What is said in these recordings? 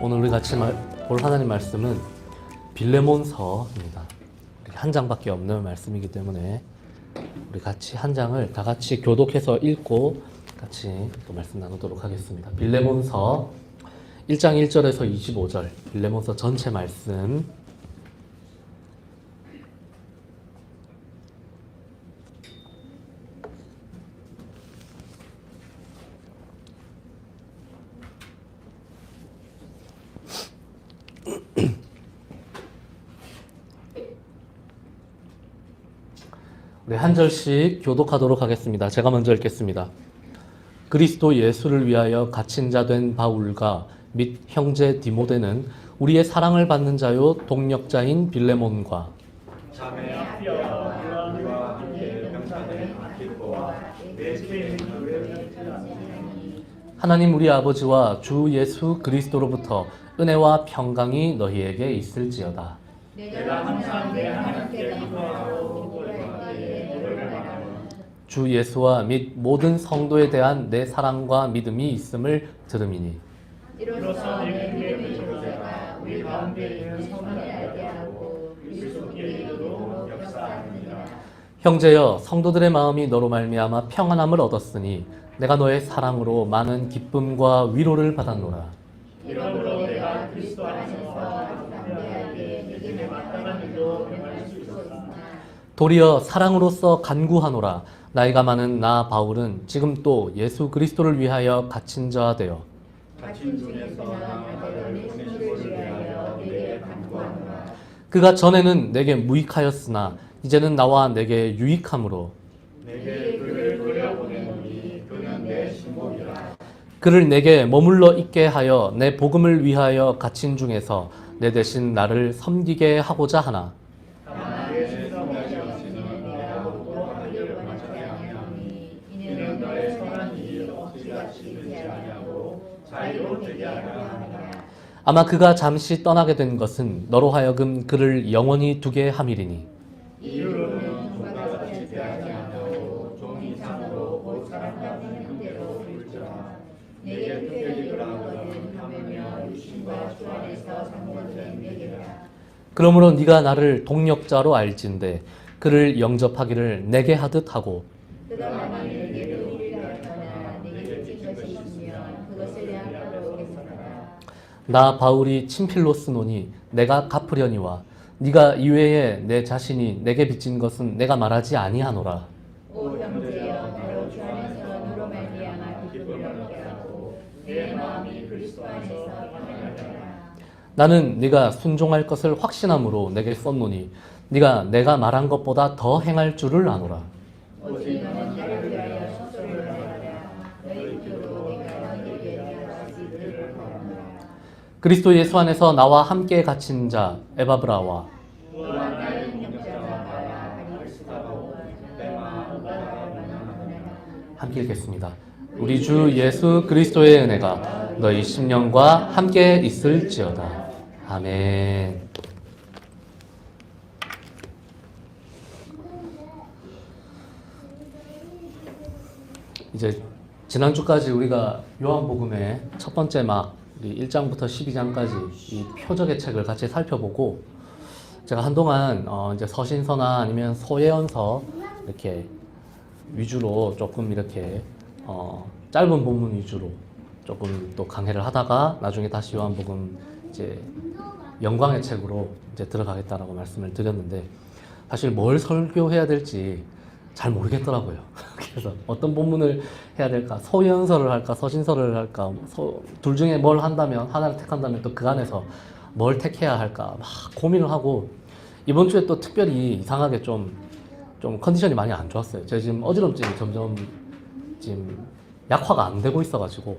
오늘 우리 같이 볼 하나님 말씀은 빌레몬서입니다. 한 장밖에 없는 말씀이기 때문에 우리 같이 한 장을 다 같이 교독해서 읽고 같이 또 말씀 나누도록 하겠습니다. 빌레몬서 1장 1절에서 25절, 빌레몬서 전체 말씀. 우리 한 절씩 교독하도록 하겠습니다. 제가 먼저 읽겠습니다. 그리스도 예수를 위하여 갇힌 자 된 바울과 및 형제 디모데는 우리의 사랑을 받는 자요 동력자인 빌레몬과 자매 아피아와 함께 병사된 아키포와 내 죄인 교회를 하나님 우리 아버지와 주 예수 그리스도로부터 은혜와 평강이 너희에게 있을지어다. 내가 항상 내 하나님께 기도하고 기도할 때에 너를 바라고 주 예수와 및 모든 성도에 대한 내 사랑과 믿음이 있음을 들음이니 이로써 내 믿음의 조제가 우리 가운데 있는 선을 알게 하고 그리스도께 이르도록 역사합니다. 형제여 성도들의 마음이 너로 말미암아 평안함을 얻었으니 내가 너의 사랑으로 많은 기쁨과 위로를 받았노라. 이러므로 내가 그리스도 안에서 담대하게 내게 마땅한 일로 행할 수 있었으나 도리어 사랑으로서 간구하노라. 나이가 많은 나 바울은 지금 또 예수 그리스도를 위하여 갇힌 자 되어 갇힌 중에서 나를 보내시기를 위하여 내게 간구하노라. 그가 전에는 내게 무익하였으나 이제는 나와 내게 유익함으로 내게 그를 돌려보내노니 그는 내 신복이라. 그를 내게 머물러 있게 하여 내 복음을 위하여 갇힌 중에서 내 대신 나를 섬기게 하고자 하나 다만 내 신성하지 없이는 내가 보고 하기를 원하지 아니하니 이는 너의 선한 일이 억지같이 되지 아니하고 자유로 되게 하려 함이라. 아마 그가 잠시 떠나게 된 것은 너로 하여금 그를 영원히 두게 함이리니 이유로는 종과 같이 대하지 아니하고 종이 상으로 곧 사람 같은 형태로 굴지라. 내게 특별히 그런 것은 하물며 육신과 주 안에서 상관된 내게라. 그러므로 네가 나를 동력자로 알진대 그를 영접하기를 내게 하듯 하고 그가 만일 내게로 이르려 하거나 내게 찢은 것이 있으면 그것을 양하러 오겠으나 나 바울이 친필로 쓰노니 내가 갚으려니와 네가 이외에 내 자신이 내게 빚진 것은 내가 말하지 아니하노라. 오 형제여 나로 주 안에서 너로 말미암아 기쁨을 얻게 하고 내 마음이 그리스도 안에서 평안하리라. 나는 네가 순종할 것을 확신함으로 내게 썼노니 네가 내가 말한 것보다 더 행할 줄을 아노라. 오직 너는 나를 위하여 숙소를 하라. 너희 뜻으로 내가 너희에게 하지 들으라. 그리스도 예수 안에서 나와 함께 갇힌 자 에바브라와 또한 나의 동력자가 나와 아리스타고 데마 함께 읽겠습니다. 우리 주 예수 그리스도의 은혜가 너희 심령과 함께 있을지어다. 아멘. 이제 지난주까지 우리가 요한복음의 첫 번째 막 1장부터 12장까지 이 표적의 책을 같이 살펴보고 제가 한동안 이제 서신서나 아니면 소예언서 이렇게 위주로 조금 이렇게 짧은 본문 위주로 조금 또 강해를 하다가 나중에 다시 요한복음 이제 영광의 책으로 이제 들어가겠다라고 말씀을 드렸는데 사실 뭘 설교해야 될지 잘 모르겠더라고요. 그래서 어떤 본문을 해야 될까? 소예언서를 할까? 서신서를 할까? 둘 중에 뭘 한다면 하나를 택한다면 또 그 안에서 뭘 택해야 할까? 막 고민을 하고 이번 주에 또 특별히 이상하게 좀 컨디션이 많이 안 좋았어요. 제가 지금 어지럼증이 점점 지금 약화가 안 되고 있어가지고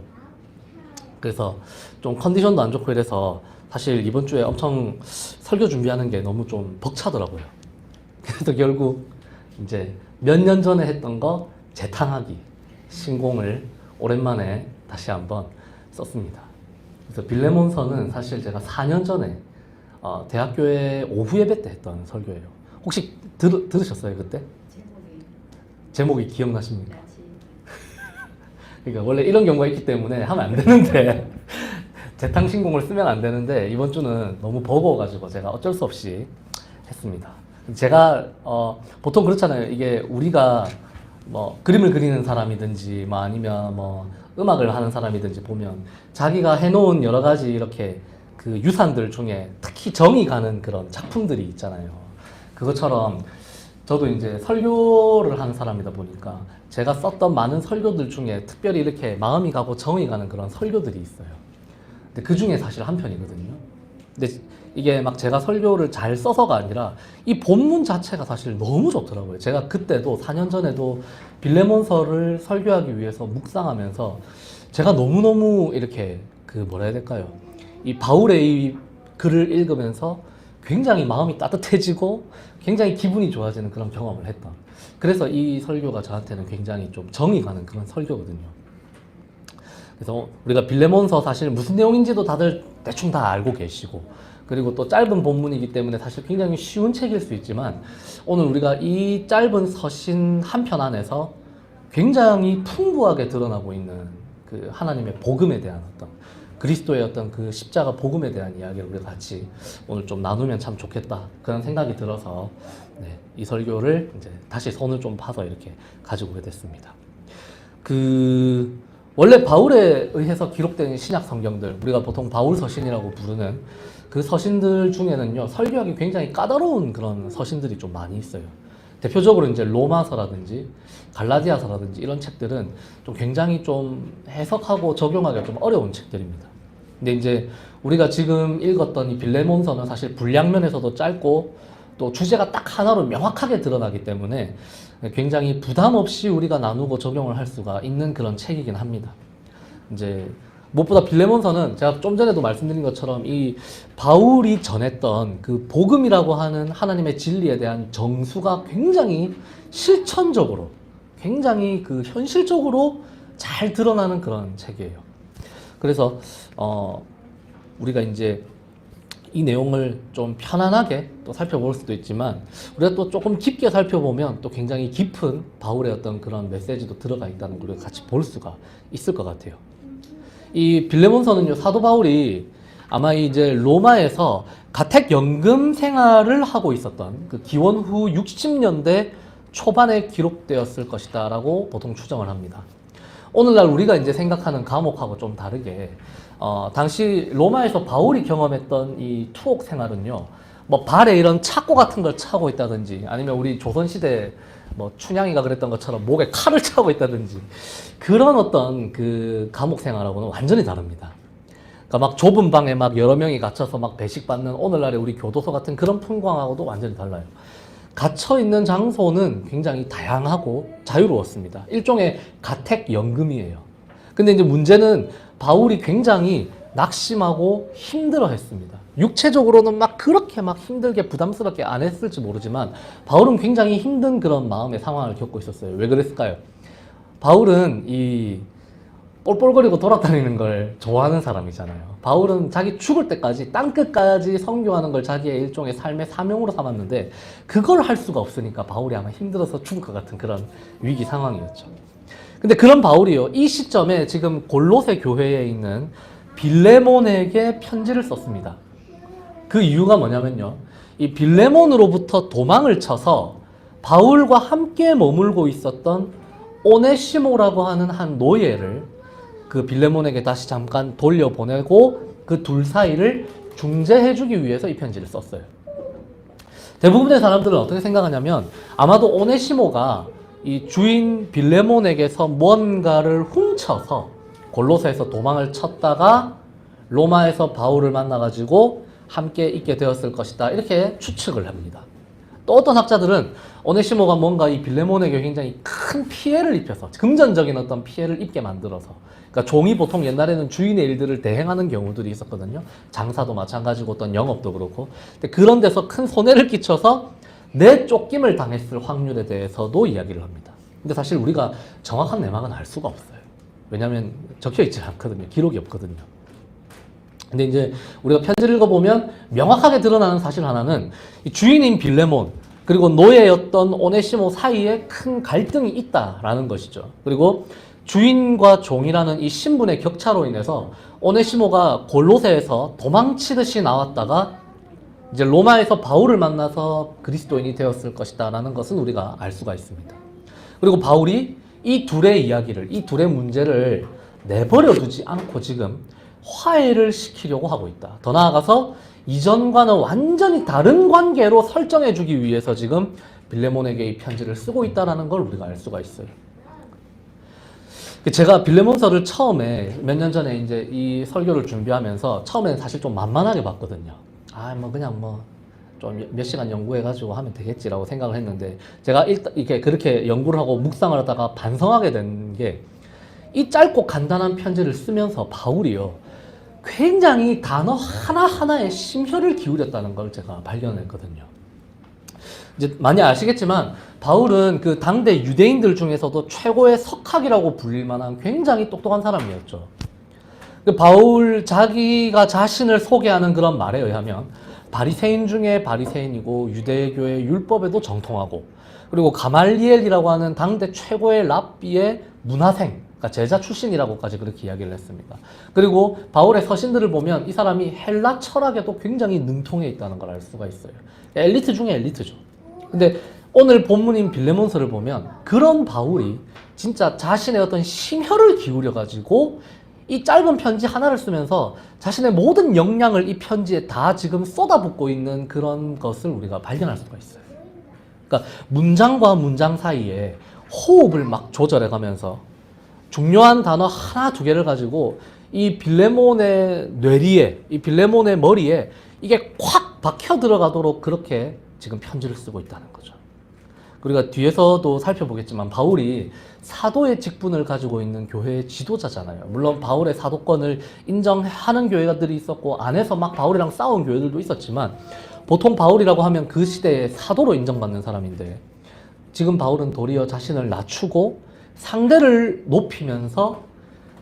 그래서 좀 컨디션도 안 좋고 이래서 사실 이번 주에 엄청 설교 준비하는 게 너무 좀 벅차더라고요. 그래서 결국 이제 몇 년 전에 했던 거 재탕하기 신공을 오랜만에 다시 한번 썼습니다. 그래서 빌레몬서는 사실 제가 4년 전에 대학교에 오후 예배 때 했던 설교예요. 혹시 들으셨어요 그때? 제목이 기억나십니까? 그러니까 원래 이런 경우가 있기 때문에 하면 안 되는데 재탕신공을 쓰면 안 되는데 이번 주는 너무 버거워가지고 제가 어쩔 수 없이 했습니다. 제가 보통 그렇잖아요. 이게 우리가 뭐 그림을 그리는 사람이든지 뭐 아니면 뭐 음악을 하는 사람이든지 보면 자기가 해놓은 여러 가지 이렇게 그 유산들 중에 특히 정이 가는 그런 작품들이 있잖아요. 그것처럼 저도 이제 설교를 하는 사람이다 보니까 제가 썼던 많은 설교들 중에 특별히 이렇게 마음이 가고 정이 가는 그런 설교들이 있어요. 근데 그 중에 사실 한 편이거든요. 근데 이게 막 제가 설교를 잘 써서가 아니라 이 본문 자체가 사실 너무 좋더라고요. 제가 그때도 4년 전에도 빌레몬서를 설교하기 위해서 묵상하면서 제가 너무너무 이렇게 그 뭐라 해야 될까요? 이 바울의 이 글을 읽으면서 굉장히 마음이 따뜻해지고 굉장히 기분이 좋아지는 그런 경험을 했던. 그래서 이 설교가 저한테는 굉장히 좀 정이 가는 그런 설교거든요. 그래서 우리가 빌레몬서 사실 무슨 내용인지도 다들 대충 다 알고 계시고, 그리고 또 짧은 본문이기 때문에 사실 굉장히 쉬운 책일 수 있지만 오늘 우리가 이 짧은 서신 한 편 안에서 굉장히 풍부하게 드러나고 있는 그 하나님의 복음에 대한 어떤 그리스도의 어떤 그 십자가 복음에 대한 이야기를 우리가 같이 오늘 좀 나누면 참 좋겠다 그런 생각이 들어서 이 설교를 이제 다시 손을 좀 파서 이렇게 가지고 오게 됐습니다. 원래 바울에 의해서 기록된 신약 성경들, 우리가 보통 바울 서신이라고 부르는 그 서신들 중에는요, 설교하기 굉장히 까다로운 그런 서신들이 좀 많이 있어요. 대표적으로 이제 로마서라든지 갈라디아서라든지 이런 책들은 좀 굉장히 좀 해석하고 적용하기가 좀 어려운 책들입니다. 근데 이제 우리가 지금 읽었던 이 빌레몬서는 사실 분량면에서도 짧고 또 주제가 딱 하나로 명확하게 드러나기 때문에 굉장히 부담 없이 우리가 나누고 적용을 할 수가 있는 그런 책이긴 합니다. 이제 무엇보다 빌레몬서는 제가 좀 전에도 말씀드린 것처럼 이 바울이 전했던 그 복음이라고 하는 하나님의 진리에 대한 정수가 굉장히 실천적으로, 굉장히 그 현실적으로 잘 드러나는 그런 책이에요. 그래서 우리가 이제 이 내용을 좀 편안하게 또 살펴볼 수도 있지만 우리가 또 조금 깊게 살펴보면 또 굉장히 깊은 바울의 어떤 그런 메시지도 들어가 있다는 걸 우리가 같이 볼 수가 있을 것 같아요. 이 빌레몬서는요, 사도 바울이 아마 이제 로마에서 가택연금 생활을 하고 있었던 그 기원 후 60년대 초반에 기록되었을 것이다 라고 보통 추정을 합니다. 오늘날 우리가 이제 생각하는 감옥하고 좀 다르게 당시 로마에서 바울이 경험했던 이 투옥 생활은요, 뭐 발에 이런 착고 같은 걸 차고 있다든지 아니면 우리 조선시대 뭐 춘향이가 그랬던 것처럼 목에 칼을 차고 있다든지 그런 어떤 그 감옥 생활하고는 완전히 다릅니다. 그러니까 막 좁은 방에 막 여러 명이 갇혀서 막 배식받는 오늘날의 우리 교도소 같은 그런 풍광하고도 완전히 달라요. 갇혀있는 장소는 굉장히 다양하고 자유로웠습니다. 일종의 가택연금이에요. 근데 이제 문제는 바울이 굉장히 낙심하고 힘들어 했습니다. 육체적으로는 막 그렇게 막 힘들게 부담스럽게 안 했을지 모르지만 바울은 굉장히 힘든 그런 마음의 상황을 겪고 있었어요. 왜 그랬을까요? 바울은 이 뻘뻘거리고 돌아다니는 걸 좋아하는 사람이잖아요. 바울은 자기 죽을 때까지 땅끝까지 선교하는 걸 자기의 일종의 삶의 사명으로 삼았는데 그걸 할 수가 없으니까 바울이 아마 힘들어서 죽을 것 같은 그런 위기 상황이었죠. 근데 그런 바울이요, 이 시점에 지금 골로새 교회에 있는 빌레몬에게 편지를 썼습니다. 그 이유가 뭐냐면요, 이 빌레몬으로부터 도망을 쳐서 바울과 함께 머물고 있었던 오네시모라고 하는 한 노예를 그 빌레몬에게 다시 잠깐 돌려보내고 그 둘 사이를 중재해주기 위해서 이 편지를 썼어요. 대부분의 사람들은 어떻게 생각하냐면 아마도 오네시모가 이 주인 빌레몬에게서 뭔가를 훔쳐서 골로새에서 도망을 쳤다가 로마에서 바울을 만나가지고 함께 있게 되었을 것이다, 이렇게 추측을 합니다. 또 어떤 학자들은 오네시모가 뭔가 이 빌레몬에게 굉장히 큰 피해를 입혀서 금전적인 어떤 피해를 입게 만들어서, 그러니까 종이 보통 옛날에는 주인의 일들을 대행하는 경우들이 있었거든요. 장사도 마찬가지고 어떤 영업도 그렇고. 근데 그런 데서 큰 손해를 끼쳐서 내쫓김을 당했을 확률에 대해서도 이야기를 합니다. 근데 사실 우리가 정확한 내막은 알 수가 없어요. 왜냐하면 적혀 있지 않거든요. 기록이 없거든요. 근데 이제 우리가 편지를 읽어보면 명확하게 드러나는 사실 하나는 이 주인인 빌레몬 그리고 노예였던 오네시모 사이에 큰 갈등이 있다라는 것이죠. 그리고 주인과 종이라는 이 신분의 격차로 인해서 오네시모가 골로새에서 도망치듯이 나왔다가 이제 로마에서 바울을 만나서 그리스도인이 되었을 것이다 라는 것은 우리가 알 수가 있습니다. 그리고 바울이 이 둘의 이야기를, 이 둘의 문제를 내버려 두지 않고 지금 화해를 시키려고 하고 있다. 더 나아가서 이전과는 완전히 다른 관계로 설정해 주기 위해서 지금 빌레몬에게 이 편지를 쓰고 있다는 걸 우리가 알 수가 있어요. 제가 빌레몬서를 처음에 몇 년 전에 이제 이 설교를 준비하면서 처음에는 사실 좀 만만하게 봤거든요. 그냥 좀 몇 시간 연구해가지고 하면 되겠지라고 생각을 했는데 제가 일단 이렇게 그렇게 연구를 하고 묵상을 하다가 반성하게 된 게 이 짧고 간단한 편지를 쓰면서 바울이요. 굉장히 단어 하나하나에 심혈을 기울였다는 걸 제가 발견했거든요. 이제 많이 아시겠지만 바울은 그 당대 유대인들 중에서도 최고의 석학이라고 불릴 만한 굉장히 똑똑한 사람이었죠. 바울 자기가 자신을 소개하는 그런 말에 의하면 바리새인 중에 바리새인이고 유대교의 율법에도 정통하고 그리고 가말리엘이라고 하는 당대 최고의 랍비의 문화생, 그러니까 제자 출신이라고까지 그렇게 이야기를 했습니다. 그리고 바울의 서신들을 보면 이 사람이 헬라 철학에도 굉장히 능통해 있다는 걸 알 수가 있어요. 엘리트 중에 엘리트죠. 근데 오늘 본문인 빌레몬서를 보면 그런 바울이 진짜 자신의 어떤 심혈을 기울여가지고 이 짧은 편지 하나를 쓰면서 자신의 모든 역량을 이 편지에 다 지금 쏟아붓고 있는 그런 것을 우리가 발견할 수가 있어요. 그러니까 문장과 문장 사이에 호흡을 막 조절해가면서 중요한 단어 하나 두 개를 가지고 이 빌레몬의 뇌리에, 이 빌레몬의 머리에 이게 콱 박혀 들어가도록 그렇게 지금 편지를 쓰고 있다는 거죠. 우리가 뒤에서도 살펴보겠지만 바울이 사도의 직분을 가지고 있는 교회의 지도자잖아요. 물론 바울의 사도권을 인정하는 교회들이 있었고 안에서 막 바울이랑 싸운 교회들도 있었지만 보통 바울이라고 하면 그 시대의 사도로 인정받는 사람인데 지금 바울은 도리어 자신을 낮추고 상대를 높이면서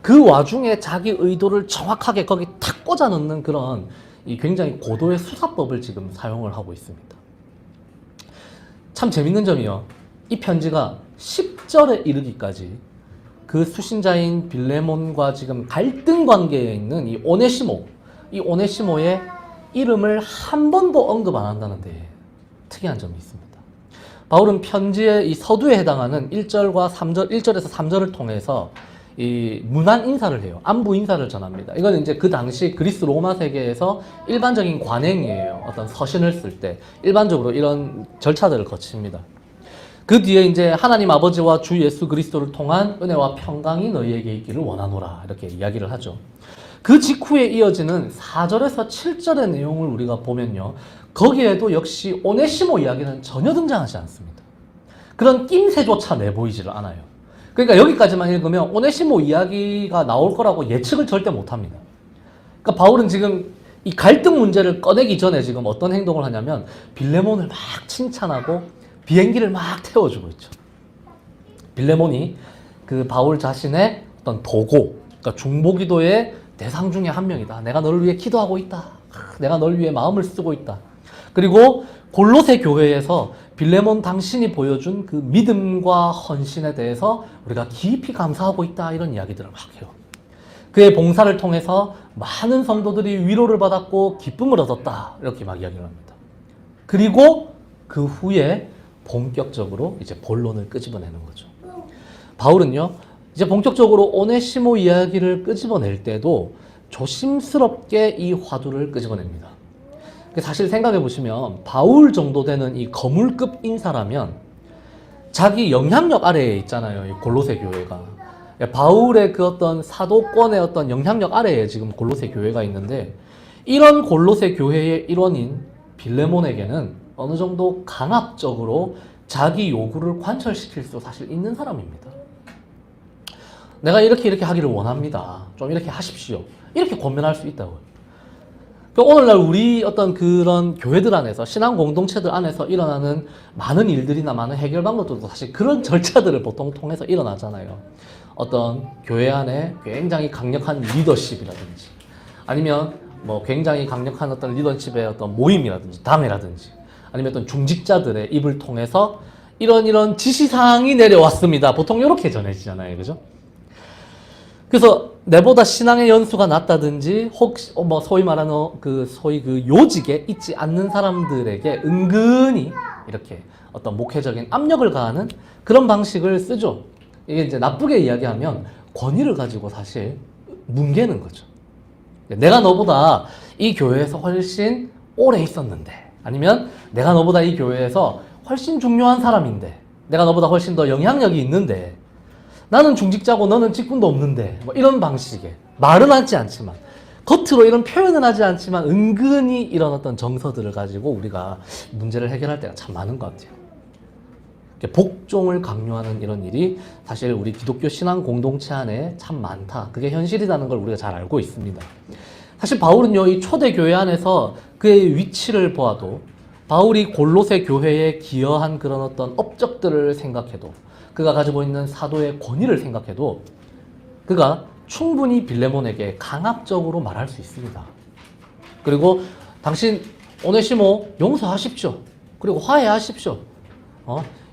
그 와중에 자기 의도를 정확하게 거기 탁 꽂아 넣는 그런 이 굉장히 고도의 수사법을 지금 사용을 하고 있습니다. 참 재밌는 점이요. 이 편지가 10절에 이르기까지 그 수신자인 빌레몬과 지금 갈등 관계에 있는 이 오네시모의 이름을 한 번도 언급 안 한다는데 특이한 점이 있습니다. 바울은 편지의 이 서두에 해당하는 1절과 3절, 1절에서 3절을 통해서 이 문안 인사를 해요. 안부 인사를 전합니다. 이건 이제 그 당시 그리스 로마 세계에서 일반적인 관행이에요. 어떤 서신을 쓸 때 일반적으로 이런 절차들을 거칩니다. 그 뒤에 이제 하나님 아버지와 주 예수 그리스도를 통한 은혜와 평강이 너희에게 있기를 원하노라 이렇게 이야기를 하죠. 그 직후에 이어지는 4절에서 7절의 내용을 우리가 보면요. 거기에도 역시 오네시모 이야기는 전혀 등장하지 않습니다. 그런 낌새조차 내보이지를 않아요. 그러니까 여기까지만 읽으면 오네시모 이야기가 나올 거라고 예측을 절대 못합니다. 그러니까 바울은 지금 이 갈등 문제를 꺼내기 전에 지금 어떤 행동을 하냐면 빌레몬을 막 칭찬하고 비행기를 막 태워주고 있죠. 빌레몬이 그 바울 자신의 어떤 도고, 그러니까 중보기도의 대상 중에 한 명이다. 내가 너를 위해 기도하고 있다. 내가 너를 위해 마음을 쓰고 있다. 그리고 골로새 교회에서 빌레몬 당신이 보여준 그 믿음과 헌신에 대해서 우리가 깊이 감사하고 있다. 이런 이야기들을 막 해요. 그의 봉사를 통해서 많은 성도들이 위로를 받았고 기쁨을 얻었다. 이렇게 막 이야기를 합니다. 그리고 그 후에 본격적으로 이제 본론을 끄집어내는 거죠. 바울은요, 이제 본격적으로 오네시모 이야기를 끄집어낼 때도 조심스럽게 이 화두를 끄집어냅니다. 사실 생각해 보시면 바울 정도 되는 이 거물급 인사라면 자기 영향력 아래에 있잖아요. 이 골로새 교회가. 바울의 그 어떤 사도권의 어떤 영향력 아래에 지금 골로새 교회가 있는데 이런 골로새 교회의 일원인 빌레몬에게는 어느 정도 강압적으로 자기 요구를 관철시킬 수 사실 있는 사람입니다. 내가 이렇게 하기를 원합니다. 좀 이렇게 하십시오. 이렇게 권면할 수 있다고요. 오늘날 우리 어떤 그런 교회들 안에서 신앙 공동체들 안에서 일어나는 많은 일들이나 많은 해결 방법들도 사실 그런 절차들을 보통 통해서 일어나잖아요. 어떤 교회 안에 굉장히 강력한 리더십이라든지 아니면 뭐 굉장히 강력한 어떤 리더십의 어떤 모임이라든지 당회라든지 아니면 어떤 중직자들의 입을 통해서 이런 지시사항이 내려왔습니다. 보통 이렇게 전해지잖아요. 그죠? 그래서 내보다 신앙의 연수가 낮다든지 혹시 뭐 소위 말하는 소위 그 요직에 있지 않는 사람들에게 은근히 이렇게 어떤 목회적인 압력을 가하는 그런 방식을 쓰죠. 이게 이제 나쁘게 이야기하면 권위를 가지고 사실 뭉개는 거죠. 내가 너보다 이 교회에서 훨씬 오래 있었는데, 아니면 내가 너보다 이 교회에서 훨씬 중요한 사람인데, 내가 너보다 훨씬 더 영향력이 있는데, 나는 중직자고 너는 직분도 없는데, 뭐 이런 방식의, 말은 하지 않지만 겉으로 이런 표현은 하지 않지만 은근히 이런 어떤 정서들을 가지고 우리가 문제를 해결할 때가 참 많은 것 같아요. 복종을 강요하는 이런 일이 사실 우리 기독교 신앙 공동체 안에 참 많다. 그게 현실이라는 걸 우리가 잘 알고 있습니다. 사실 바울은요, 이 초대교회 안에서 그의 위치를 보아도, 바울이 골로새 교회에 기여한 그런 어떤 업적들을 생각해도, 그가 가지고 있는 사도의 권위를 생각해도 그가 충분히 빌레몬에게 강압적으로 말할 수 있습니다. 그리고 당신 오네시모 용서하십시오. 그리고 화해하십시오.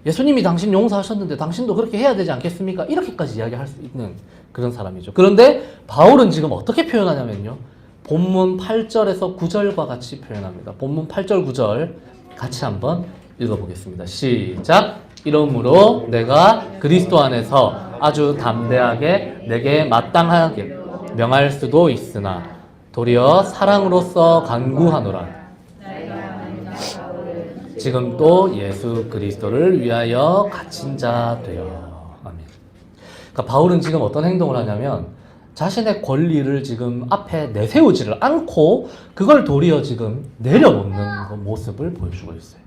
예수님이 당신 용서하셨는데 당신도 그렇게 해야 되지 않겠습니까? 이렇게까지 이야기할 수 있는 그런 사람이죠. 그런데 바울은 지금 어떻게 표현하냐면요, 본문 8절에서 9절과 같이 표현합니다. 본문 8절 9절 같이 한번 읽어보겠습니다. 시작. 이러므로 내가 그리스도 안에서 아주 담대하게 내게 마땅하게 명할 수도 있으나 도리어 사랑으로서 간구하노라. 지금 또 예수 그리스도를 위하여 갇힌 자 되어. 아멘. 그러니까 바울은 지금 어떤 행동을 하냐면 자신의 권리를 지금 앞에 내세우지를 않고 그걸 도리어 지금 내려놓는 그 모습을 보여주고 있어요.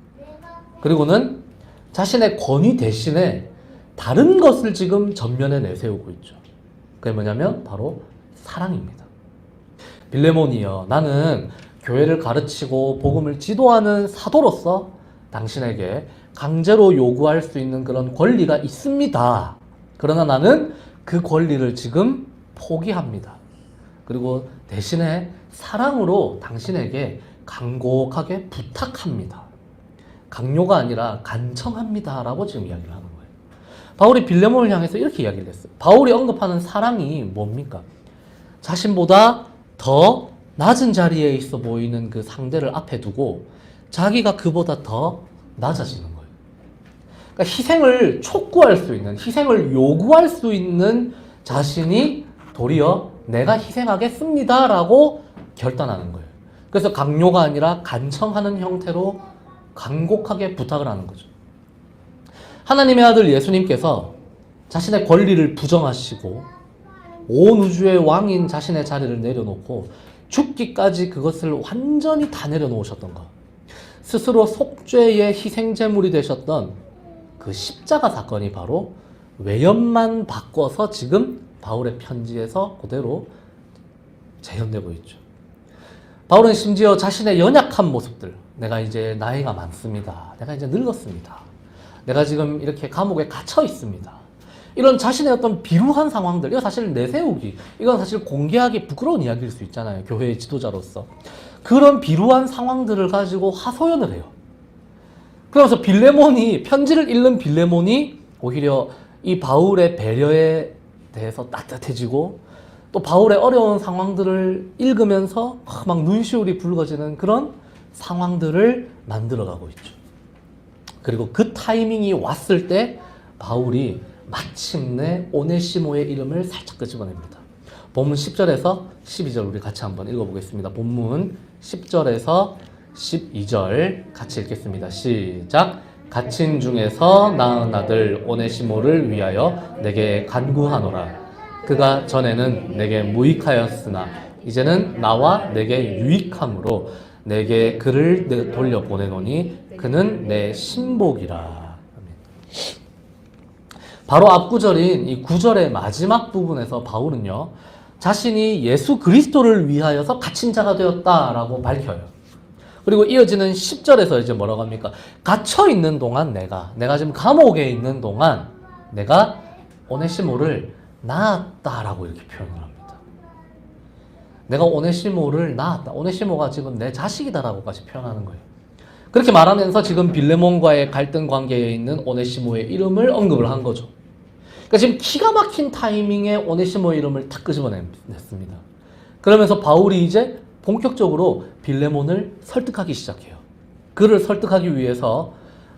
그리고는 자신의 권위 대신에 다른 것을 지금 전면에 내세우고 있죠. 그게 뭐냐면 바로 사랑입니다. 빌레몬이여, 나는 교회를 가르치고 복음을 지도하는 사도로서 당신에게 강제로 요구할 수 있는 그런 권리가 있습니다. 그러나 나는 그 권리를 지금 포기합니다. 그리고 대신에 사랑으로 당신에게 간곡하게 부탁합니다. 강요가 아니라 간청합니다. 라고 지금 이야기를 하는 거예요. 바울이 빌레몬을 향해서 이렇게 이야기를 했어요. 바울이 언급하는 사랑이 뭡니까? 자신보다 더 낮은 자리에 있어 보이는 그 상대를 앞에 두고 자기가 그보다 더 낮아지는 거예요. 그러니까 희생을 촉구할 수 있는, 희생을 요구할 수 있는 자신이 도리어 내가 희생하겠습니다 라고 결단하는 거예요. 그래서 강요가 아니라 간청하는 형태로 간곡하게 부탁을 하는 거죠. 하나님의 아들 예수님께서 자신의 권리를 부정하시고 온 우주의 왕인 자신의 자리를 내려놓고 죽기까지 그것을 완전히 다 내려놓으셨던 것. 스스로 속죄의 희생제물이 되셨던 그 십자가 사건이 바로 외연만 바꿔서 지금 바울의 편지에서 그대로 재현되고 있죠. 바울은 심지어 자신의 연약한 모습들, 내가 이제 나이가 많습니다. 내가 이제 늙었습니다. 내가 지금 이렇게 감옥에 갇혀 있습니다. 이런 자신의 어떤 비루한 상황들, 이거 사실 내세우기, 이건 사실 공개하기 부끄러운 이야기일 수 있잖아요. 교회의 지도자로서. 그런 비루한 상황들을 가지고 하소연을 해요. 그러면서 편지를 읽는 빌레몬이 오히려 이 바울의 배려에 대해서 따뜻해지고, 또 바울의 어려운 상황들을 읽으면서 막 눈시울이 붉어지는 그런 상황들을 만들어가고 있죠. 그리고 그 타이밍이 왔을 때 바울이 마침내 오네시모의 이름을 살짝 끄집어냅니다. 본문 10절에서 12절 우리 같이 한번 읽어보겠습니다. 본문 10절에서 12절 같이 읽겠습니다. 시작. 갇힌 중에서 낳은 아들 오네시모를 위하여 내게 간구하노라. 그가 전에는 내게 무익하였으나 이제는 나와 내게 유익함으로 내게 그를 돌려보내노니 그는 내 신복이라. 바로 앞 구절인 이 구절의 마지막 부분에서 바울은요, 자신이 예수 그리스도를 위하여서 갇힌 자가 되었다라고 밝혀요. 그리고 이어지는 10절에서 이제 뭐라고 합니까? 갇혀 있는 동안 내가 지금 감옥에 있는 동안 내가 오네시모를 낳았다라고 이렇게 표현을 합니다. 내가 오네시모를 낳았다. 오네시모가 지금 내 자식이다라고까지 표현하는 거예요. 그렇게 말하면서 지금 빌레몬과의 갈등 관계에 있는 오네시모의 이름을 언급을 한 거죠. 그러니까 지금 기가 막힌 타이밍에 오네시모의 이름을 탁 끄집어냈습니다. 그러면서 바울이 이제 본격적으로 빌레몬을 설득하기 시작해요. 그를 설득하기 위해서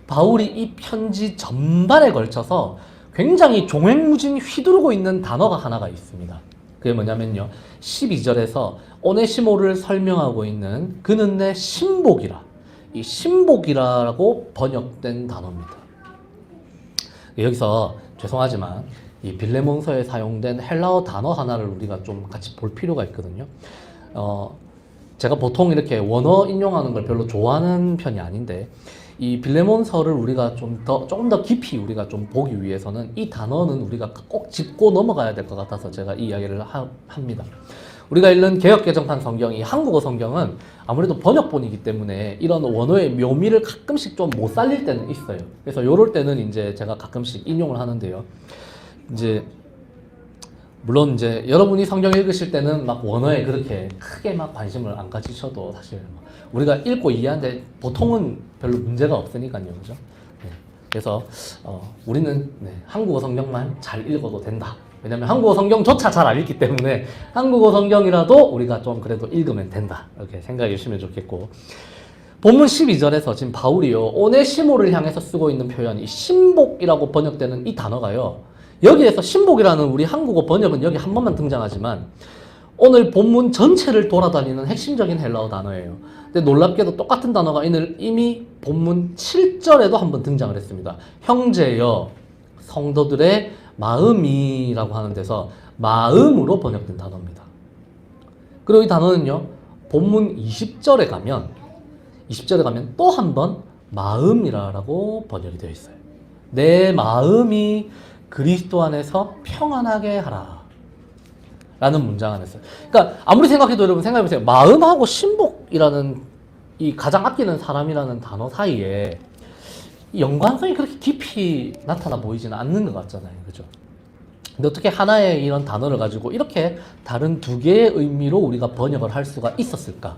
바울이 이 편지 전반에 걸쳐서 굉장히 종횡무진 휘두르고 있는 단어가 하나가 있습니다. 그게 뭐냐면요, 12절에서 오네시모를 설명하고 있는 그는 내 신복이라, 이 신복이라고 번역된 단어입니다. 여기서 죄송하지만 이 빌레몬서에 사용된 헬라어 단어 하나를 우리가 좀 같이 볼 필요가 있거든요. 제가 보통 이렇게 원어 인용하는 걸 별로 좋아하는 편이 아닌데, 이 빌레몬서를 우리가 조금 더 깊이 우리가 좀 보기 위해서는 이 단어는 우리가 꼭 짚고 넘어가야 될 것 같아서 제가 이 이야기를 합니다. 우리가 읽는 개역개정판 성경이, 한국어 성경은 아무래도 번역본이기 때문에 이런 원어의 묘미를 가끔씩 좀 못 살릴 때는 있어요. 그래서 요럴 때는 이제 제가 가끔씩 인용을 하는데요. 이제 물론 이제 여러분이 성경 읽으실 때는 막 원어에 그렇게 크게 막 관심을 안 가지셔도 사실 우리가 읽고 이해하는데 보통은 별로 문제가 없으니까요, 그죠? 네. 그래서 우리는 한국어 성경만 잘 읽어도 된다. 왜냐면 한국어 성경조차 잘 안 읽기 때문에 한국어 성경이라도 우리가 좀 그래도 읽으면 된다, 이렇게 생각해 주시면 좋겠고, 본문 12절에서 지금 바울이요, 오네시모를 향해서 쓰고 있는 표현이 신복이라고 번역되는 이 단어가요, 여기에서 신복이라는 우리 한국어 번역은 여기 한 번만 등장하지만 오늘 본문 전체를 돌아다니는 핵심적인 헬라어 단어예요. 근데 놀랍게도 똑같은 단어가 이미 본문 7절에도 한번 등장을 했습니다. 형제여 성도들의 마음이라고 하는 데서 마음으로 번역된 단어입니다. 그리고 이 단어는요, 본문 20절에 가면 또 한 번 마음이라고 번역이 되어 있어요. 내 마음이 그리스도 안에서 평안하게 하라 라는 문장 안에서, 그러니까 아무리 생각해도 여러분 생각해보세요. 마음하고 신복이라는 이 가장 아끼는 사람이라는 단어 사이에 연관성이 그렇게 깊이 나타나 보이지는 않는 것 같잖아요, 그죠? 근데 어떻게 하나의 이런 단어를 가지고 이렇게 다른 두 개의 의미로 우리가 번역을 할 수가 있었을까?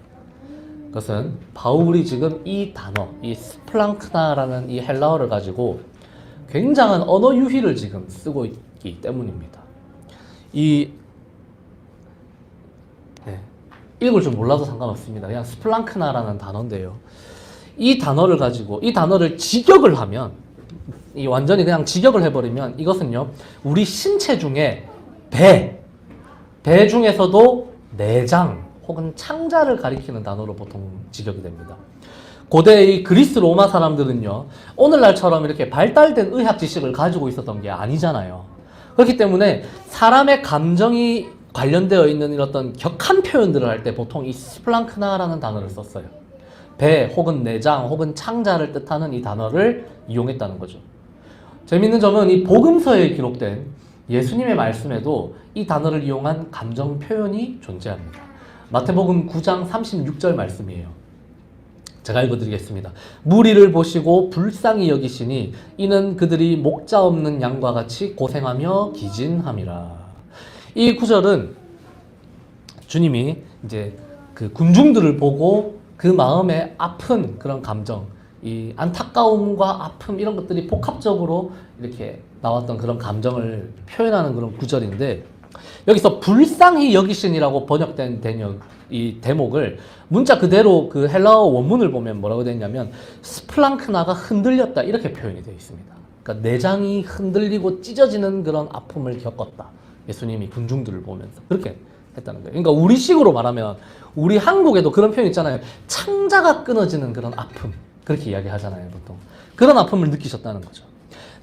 그것은 바울이 지금 이 단어, 이 스플랑크나라는 이 헬라어를 가지고 굉장한 언어 유희를 지금 쓰고 있기 때문입니다. 읽을 줄 몰라도 상관없습니다. 그냥 스플랑크나라는 단어인데요. 이 단어를 가지고 이 단어를 직역을 하면, 완전히 그냥 직역을 해버리면 이것은요, 우리 신체 중에 배 중에서도 내장 혹은 창자를 가리키는 단어로 보통 직역이 됩니다. 고대의 그리스 로마 사람들은요, 오늘날처럼 이렇게 발달된 의학 지식을 가지고 있었던 게 아니잖아요. 그렇기 때문에 사람의 감정이 관련되어 있는 이런 어떤 격한 표현들을 할 때 보통 이 스플랑크나라는 단어를 썼어요. 배 혹은 내장 혹은 창자를 뜻하는 이 단어를 이용했다는 거죠. 재밌는 점은 이 복음서에 기록된 예수님의 말씀에도 이 단어를 이용한 감정 표현이 존재합니다. 마태복음 9장 36절 말씀이에요. 제가 읽어드리겠습니다. 무리를 보시고 불쌍히 여기시니 이는 그들이 목자 없는 양과 같이 고생하며 기진함이라. 이 구절은 주님이 이제 그 군중들을 보고 그 마음에 아픈 그런 감정, 이 안타까움과 아픔 이런 것들이 복합적으로 이렇게 나왔던 그런 감정을 표현하는 그런 구절인데, 여기서 불쌍히 여기신이라고 번역된 이 대목을 문자 그대로 그 헬라어 원문을 보면 뭐라고 되어 있냐면 스플랑크나가 흔들렸다 이렇게 표현이 되어 있습니다. 그러니까 내장이 흔들리고 찢어지는 그런 아픔을 겪었다. 예수님이 군중들을 보면서 그렇게 했다는 거예요. 그러니까 우리식으로 말하면 우리 한국에도 그런 표현 있잖아요. 창자가 끊어지는 그런 아픔, 그렇게 이야기하잖아요, 보통. 그런 아픔을 느끼셨다는 거죠.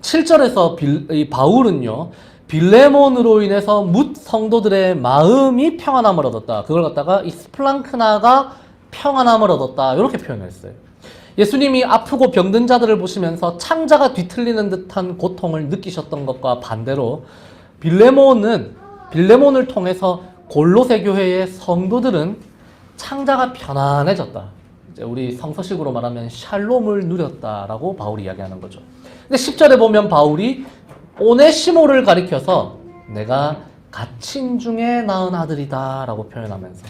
7절에서 이 바울은요, 빌레몬으로 인해서 뭇 성도들의 마음이 평안함을 얻었다. 그걸 갖다가 이 스플랑크나가 평안함을 얻었다. 이렇게 표현을 했어요. 예수님이 아프고 병든 자들을 보시면서 창자가 뒤틀리는 듯한 고통을 느끼셨던 것과 반대로 빌레몬을 통해서 골로새 교회의 성도들은 창자가 편안해졌다. 이제 우리 성서식으로 말하면 샬롬을 누렸다라고 바울이 이야기하는 거죠. 근데 10절에 보면 바울이 오네시모를 가리켜서 내가 갇힌 중에 낳은 아들이다 라고 표현하면서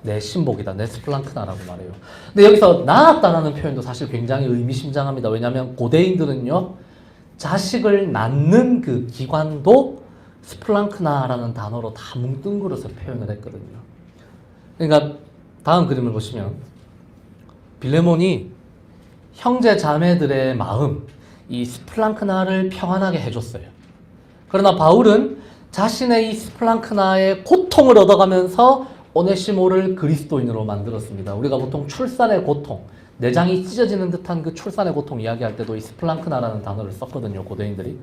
내 신복이다, 내 스플랑크나라고 말해요. 근데 여기서 낳았다라는 표현도 사실 굉장히 의미심장합니다. 왜냐하면 고대인들은요, 자식을 낳는 그 기관도 스플랑크나라는 단어로 다 뭉뚱그려서 표현을 했거든요. 그러니까 다음 그림을 보시면 빌레몬이 형제 자매들의 마음, 이 스플랑크나를 평안하게 해줬어요. 그러나 바울은 자신의 이 스플랑크나의 고통을 얻어가면서 오네시모를 그리스도인으로 만들었습니다. 우리가 보통 출산의 고통, 내장이 찢어지는 듯한 그 출산의 고통 이야기할 때도 이 스플랑크나라는 단어를 썼거든요, 고대인들이.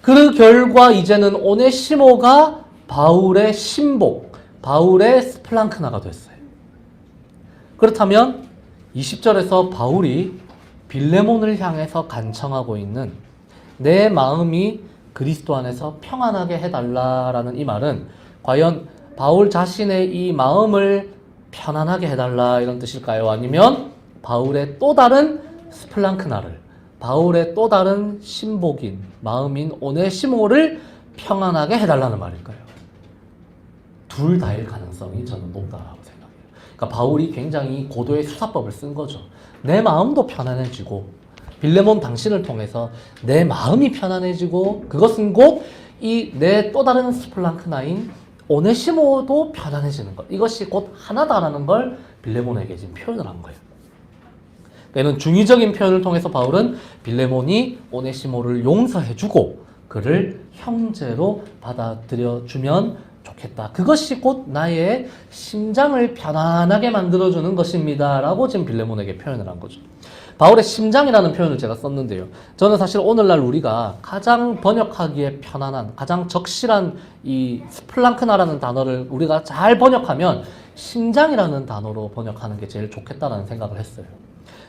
그 결과 이제는 오네시모가 바울의 신복, 바울의 스플랑크나가 됐어요. 그렇다면 20절에서 바울이 빌레몬을 향해서 간청하고 있는 내 마음이 그리스도 안에서 평안하게 해달라라는 이 말은 과연 바울 자신의 이 마음을 편안하게 해달라 이런 뜻일까요? 아니면 바울의 또 다른 스플랑크나를, 바울의 또 다른 신복인 마음인 오네시모를 평안하게 해달라는 말일까요? 둘 다일 가능성이 저는 높다라고 생각해요. 그러니까 바울이 굉장히 고도의 수사법을 쓴 거죠. 내 마음도 편안해지고 빌레몬 당신을 통해서 내 마음이 편안해지고 그것은 곧 이 내 또 다른 스플랑크나인 오네시모도 편안해지는 것. 이것이 곧 하나다라는 걸 빌레몬에게 지금 표현을 한 거예요. 이는 중의적인 표현을 통해서 바울은 빌레몬이 오네시모를 용서해주고 그를 형제로 받아들여주면 좋겠다. 그것이 곧 나의 심장을 편안하게 만들어주는 것입니다. 라고 지금 빌레몬에게 표현을 한 거죠. 바울의 심장이라는 표현을 제가 썼는데요. 저는 사실 오늘날 우리가 가장 번역하기에 편안한, 가장 적실한 이 스플랑크나라는 단어를 우리가 잘 번역하면 심장이라는 단어로 번역하는 게 제일 좋겠다라는 생각을 했어요.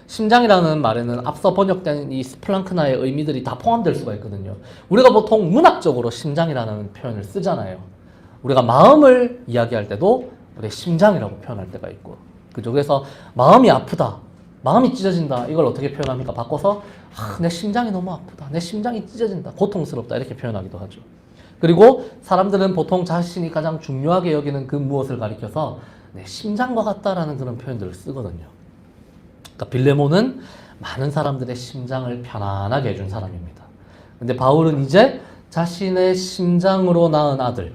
심장이라는 말에는 앞서 번역된 이 스플랑크나의 의미들이 다 포함될 수가 있거든요. 우리가 보통 문학적으로 심장이라는 표현을 쓰잖아요. 우리가 마음을 이야기할 때도 우리 심장이라고 표현할 때가 있고, 그죠? 그래서 마음이 아프다, 마음이 찢어진다, 이걸 어떻게 표현합니까? 바꿔서 내 심장이 너무 아프다, 내 심장이 찢어진다, 고통스럽다, 이렇게 표현하기도 하죠. 그리고 사람들은 보통 자신이 가장 중요하게 여기는 그 무엇을 가리켜서 내 심장과 같다라는 그런 표현들을 쓰거든요. 그러니까 빌레몬은 많은 사람들의 심장을 편안하게 해준 사람입니다. 근데 바울은 이제 자신의 심장으로 낳은 아들,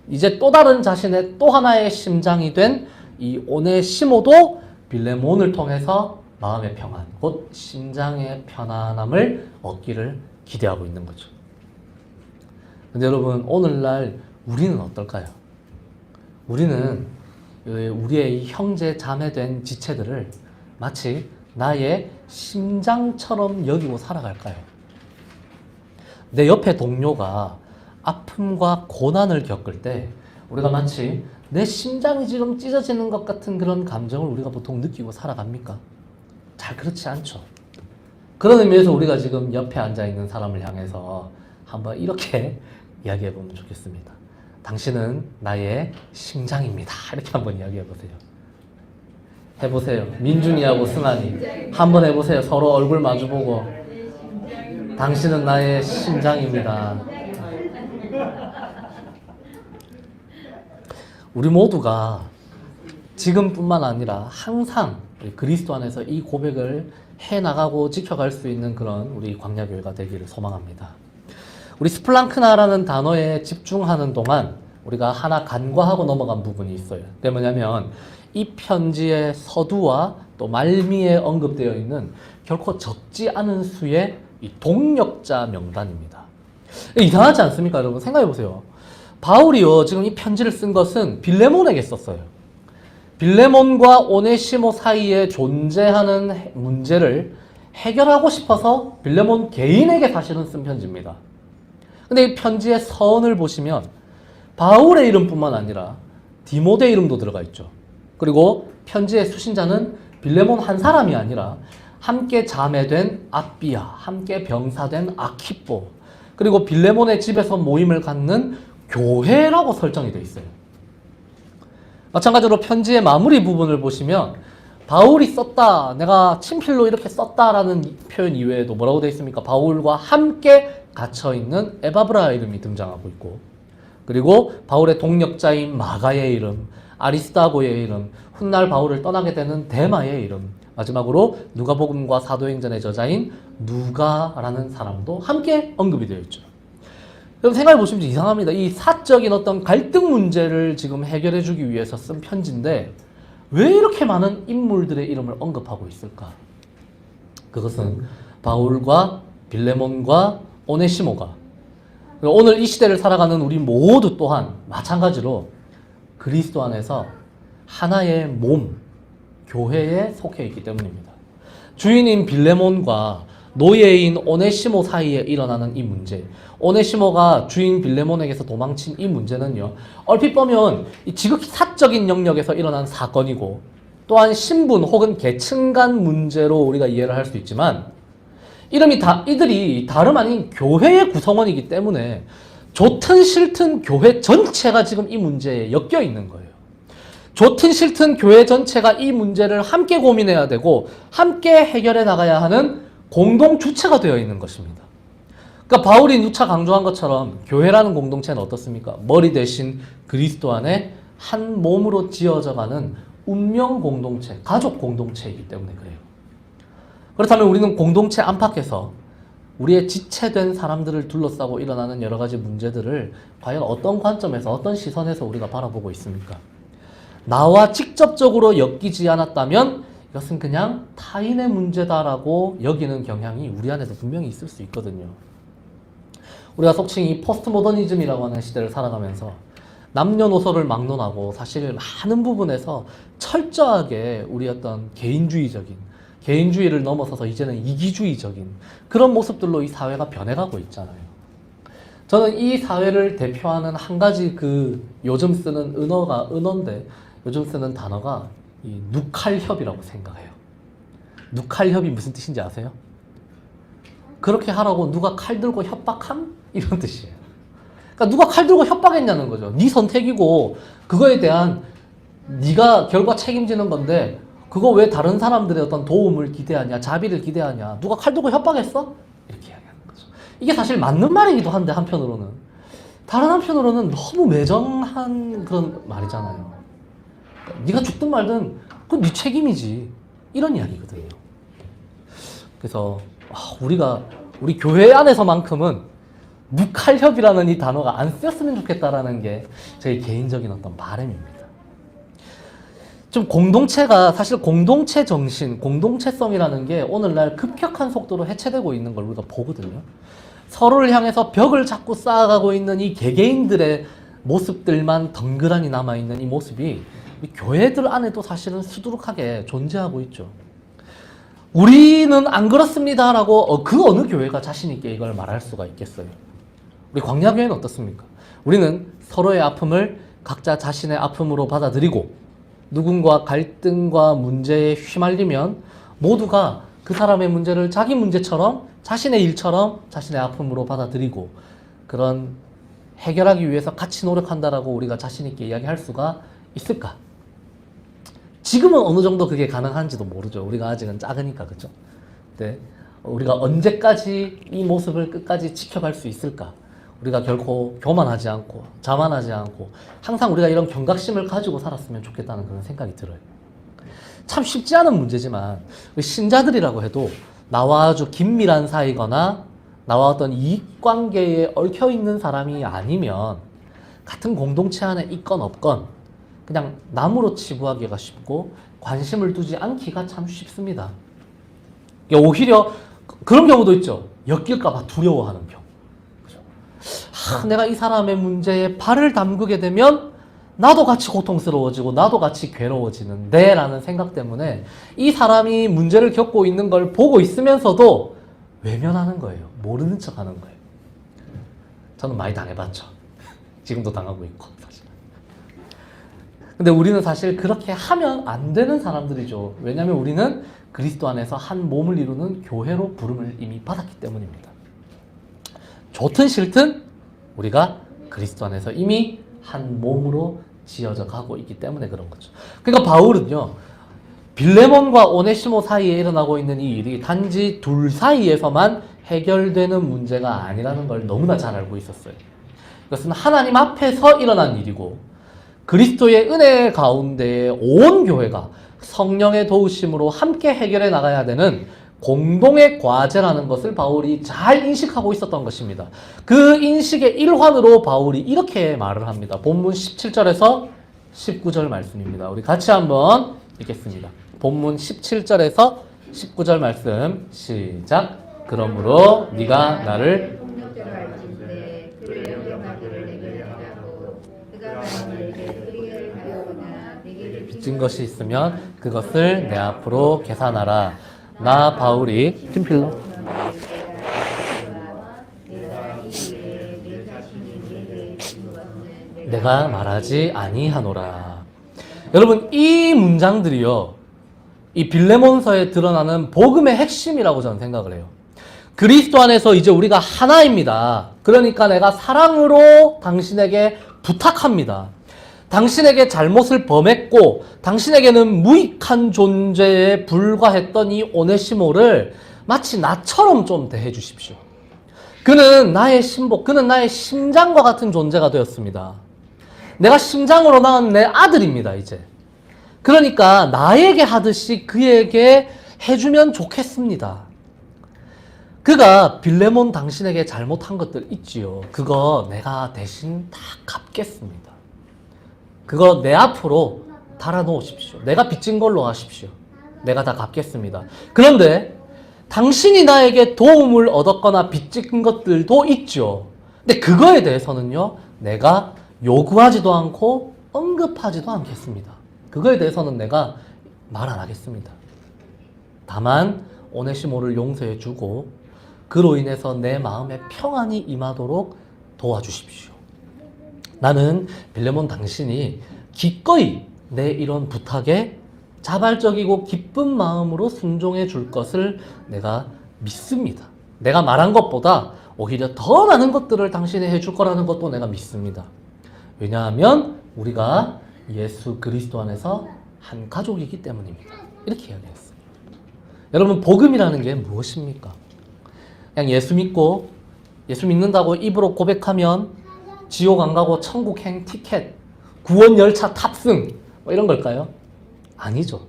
이제 또 다른 자신의 또 하나의 심장이 된 이 오네시모도 빌레몬을 통해서 마음의 평안, 곧 심장의 편안함을 얻기를 기대하고 있는 거죠. 근데 여러분, 오늘날 우리는 어떨까요? 우리는 우리의 형제 자매된 지체들을 마치 나의 심장처럼 여기고 살아갈까요? 내 옆에 동료가 아픔과 고난을 겪을 때 우리가 마치 내 심장이 지금 찢어지는 것 같은 그런 감정을 우리가 보통 느끼고 살아갑니까? 잘 그렇지 않죠. 그런 의미에서 우리가 지금 옆에 앉아있는 사람을 향해서 한번 이렇게 이야기해보면 좋겠습니다. 당신은 나의 심장입니다. 이렇게 한번 이야기해보세요. 해보세요. 민준이하고 승환이 한번 해보세요. 서로 얼굴 마주보고 당신은 나의 심장입니다. 우리 모두가 지금뿐만 아니라 항상 그리스도 안에서 이 고백을 해나가고 지켜갈 수 있는 그런 우리 광야교회가 되기를 소망합니다. 우리 스플랑크나라는 단어에 집중하는 동안 우리가 하나 간과하고 넘어간 부분이 있어요. 그게 뭐냐면 이 편지의 서두와 또 말미에 언급되어 있는 결코 적지 않은 수의 이 동역자 명단입니다. 이상하지 않습니까, 여러분? 생각해 보세요. 바울이요, 지금 이 편지를 쓴 것은 빌레몬에게 썼어요. 빌레몬과 오네시모 사이에 존재하는 문제를 해결하고 싶어서 빌레몬 개인에게 사실은 쓴 편지입니다. 근데 이 편지의 서원을 보시면 바울의 이름뿐만 아니라 디모데 이름도 들어가 있죠. 그리고 편지의 수신자는 빌레몬 한 사람이 아니라 함께 자매된 아비아, 함께 병사된 아키포, 그리고 빌레몬의 집에서 모임을 갖는 교회라고 설정이 되어 있어요. 마찬가지로 편지의 마무리 부분을 보시면 바울이 썼다, 내가 친필로 이렇게 썼다라는 표현 이외에도 뭐라고 되어 있습니까? 바울과 함께 갇혀있는 에바브라 이름이 등장하고 있고, 그리고 바울의 동역자인 마가의 이름, 아리스다고의 이름, 훗날 바울을 떠나게 되는 데마의 이름, 마지막으로 누가복음과 사도행전의 저자인 누가라는 사람도 함께 언급이 되어 있죠. 그럼 생각해 보시면 이상합니다. 이 사적인 어떤 갈등 문제를 지금 해결해 주기 위해서 쓴 편지인데 왜 이렇게 많은 인물들의 이름을 언급하고 있을까? 그것은 바울과 빌레몬과 오네시모가 오늘 이 시대를 살아가는 우리 모두 또한 마찬가지로 그리스도 안에서 하나의 몸, 교회에 속해 있기 때문입니다. 주인인 빌레몬과 노예인 오네시모 사이에 일어나는 이 문제, 오네시모가 주인 빌레몬에게서 도망친 이 문제는요, 얼핏 보면 지극히 사적인 영역에서 일어난 사건이고 또한 신분 혹은 계층 간 문제로 우리가 이해를 할 수 있지만 이들이 다름 아닌 교회의 구성원이기 때문에 좋든 싫든 교회 전체가 지금 이 문제에 엮여 있는 거예요. 좋든 싫든 교회 전체가 이 문제를 함께 고민해야 되고 함께 해결해 나가야 하는 공동 주체가 되어 있는 것입니다. 그러니까 바울이 누차 강조한 것처럼 교회라는 공동체는 어떻습니까? 머리 대신 그리스도 안에 한 몸으로 지어져가는 운명 공동체, 가족 공동체이기 때문에 그래요. 그렇다면 우리는 공동체 안팎에서 우리의 지체된 사람들을 둘러싸고 일어나는 여러 가지 문제들을 과연 어떤 관점에서 어떤 시선에서 우리가 바라보고 있습니까? 나와 직접적으로 엮이지 않았다면 이것은 그냥 타인의 문제다라고 여기는 경향이 우리 안에서 분명히 있을 수 있거든요. 우리가 속칭 포스트 모더니즘이라고 하는 시대를 살아가면서 남녀노소를 막론하고 사실 많은 부분에서 철저하게 우리 어떤 개인주의를 넘어서서 이제는 이기주의적인 그런 모습들로 이 사회가 변해가고 있잖아요. 저는 이 사회를 대표하는 한 가지 요즘 쓰는 은어인데 요즘 쓰는 단어가 이 누칼협이라고 생각해요. 누칼협이 무슨 뜻인지 아세요? 그렇게 하라고 누가 칼 들고 협박함? 이런 뜻이에요. 그러니까 누가 칼 들고 협박했냐는 거죠. 네 선택이고 그거에 대한 네가 결과 책임지는 건데 그거 왜 다른 사람들의 어떤 도움을 기대하냐, 자비를 기대하냐, 누가 칼 들고 협박했어? 이렇게 이야기하는 거죠. 이게 사실 맞는 말이기도 한데 한편으로는 다른 한편으로는 너무 매정한 그런 말이잖아요. 네가 죽든 말든 그건 네 책임이지, 이런 이야기거든요. 그래서 우리 교회 안에서만큼은 무칼협이라는 이 단어가 안 쓰였으면 좋겠다라는 게 저희 개인적인 어떤 바람입니다. 좀 사실 공동체 정신, 공동체성이라는 게 오늘날 급격한 속도로 해체되고 있는 걸 우리가 보거든요. 서로를 향해서 벽을 자꾸 쌓아가고 있는 이 개개인들의 모습들만 덩그러니 남아있는 이 모습이 교회들 안에도 사실은 수두룩하게 존재하고 있죠. 우리는 안 그렇습니다라고 그 어느 교회가 자신 있게 이걸 말할 수가 있겠어요. 우리 광야교회는 어떻습니까? 우리는 서로의 아픔을 각자 자신의 아픔으로 받아들이고 누군가 갈등과 문제에 휘말리면 모두가 그 사람의 문제를 자기 문제처럼 자신의 일처럼 자신의 아픔으로 받아들이고 그런 해결하기 위해서 같이 노력한다라고 우리가 자신 있게 이야기할 수가 있을까? 지금은 어느 정도 그게 가능한지도 모르죠. 우리가 아직은 작으니까, 그렇죠? 근데 우리가 언제까지 이 모습을 끝까지 지켜갈 수 있을까? 우리가 결코 교만하지 않고 자만하지 않고 항상 우리가 이런 경각심을 가지고 살았으면 좋겠다는 그런 생각이 들어요. 참 쉽지 않은 문제지만 신자들이라고 해도 나와 아주 긴밀한 사이거나 나와 어떤 이익관계에 얽혀있는 사람이 아니면 같은 공동체 안에 있건 없건 그냥 남으로 치부하기가 쉽고 관심을 두지 않기가 참 쉽습니다. 오히려 그런 경우도 있죠. 엮일까봐 두려워하는 경우. 내가 이 사람의 문제에 발을 담그게 되면 나도 같이 고통스러워지고 나도 같이 괴로워지는데 라는 생각 때문에 이 사람이 문제를 겪고 있는 걸 보고 있으면서도 외면하는 거예요. 모르는 척 하는 거예요. 저는 많이 당해봤죠. 지금도 당하고 있고 사실. 근데 우리는 사실 그렇게 하면 안 되는 사람들이죠. 왜냐하면 우리는 그리스도 안에서 한 몸을 이루는 교회로 부름을 이미 받았기 때문입니다. 좋든 싫든 우리가 그리스도 안에서 이미 한 몸으로 지어져 가고 있기 때문에 그런 거죠. 그러니까 바울은요, 빌레몬과 오네시모 사이에 일어나고 있는 이 일이 단지 둘 사이에서만 해결되는 문제가 아니라는 걸 너무나 잘 알고 있었어요. 이것은 하나님 앞에서 일어난 일이고 그리스도의 은혜 가운데 온 교회가 성령의 도우심으로 함께 해결해 나가야 되는 공동의 과제라는 것을 바울이 잘 인식하고 있었던 것입니다. 그 인식의 일환으로 바울이 이렇게 말을 합니다. 본문 17절에서 19절 말씀입니다. 우리 같이 한번 읽겠습니다. 본문 17절에서 19절 말씀 시작. 그러므로 네가 나를 폭력대로 알진대 그를 영접하기를 내게 하라고 그가 만일 내게 의를 하였거나 내게 빚진 것이 있으면 그것을 내 앞으로 계산하라. 나 바울이 팀필러 내가 말하지 아니하노라. 여러분 이 문장들이요, 이 빌레몬서에 드러나는 복음의 핵심이라고 저는 생각을 해요. 그리스도 안에서 이제 우리가 하나입니다. 그러니까 내가 사랑으로 당신에게 부탁합니다. 당신에게 잘못을 범했고 당신에게는 무익한 존재에 불과했던 이 오네시모를 마치 나처럼 좀 대해 주십시오. 그는 나의 신복, 그는 나의 심장과 같은 존재가 되었습니다. 내가 심장으로 낳은 내 아들입니다, 이제. 그러니까 나에게 하듯이 그에게 해주면 좋겠습니다. 그가 빌레몬 당신에게 잘못한 것들 있지요. 그거 내가 대신 다 갚겠습니다. 그거 내 앞으로 달아놓으십시오. 내가 빚진 걸로 하십시오. 내가 다 갚겠습니다. 그런데 당신이 나에게 도움을 얻었거나 빚진 것들도 있죠. 근데 그거에 대해서는요, 내가 요구하지도 않고 언급하지도 않겠습니다. 그거에 대해서는 내가 말 안 하겠습니다. 다만 오네시모를 용서해주고 그로 인해서 내 마음에 평안이 임하도록 도와주십시오. 나는 빌레몬 당신이 기꺼이 내 이런 부탁에 자발적이고 기쁜 마음으로 순종해 줄 것을 내가 믿습니다. 내가 말한 것보다 오히려 더 많은 것들을 당신이 해줄 거라는 것도 내가 믿습니다. 왜냐하면 우리가 예수 그리스도 안에서 한 가족이기 때문입니다. 이렇게 이야기했어요. 여러분 복음이라는 게 무엇입니까? 그냥 예수 믿고 예수 믿는다고 입으로 고백하면 지옥 안 가고 천국행 티켓, 구원 열차 탑승 뭐 이런 걸까요? 아니죠.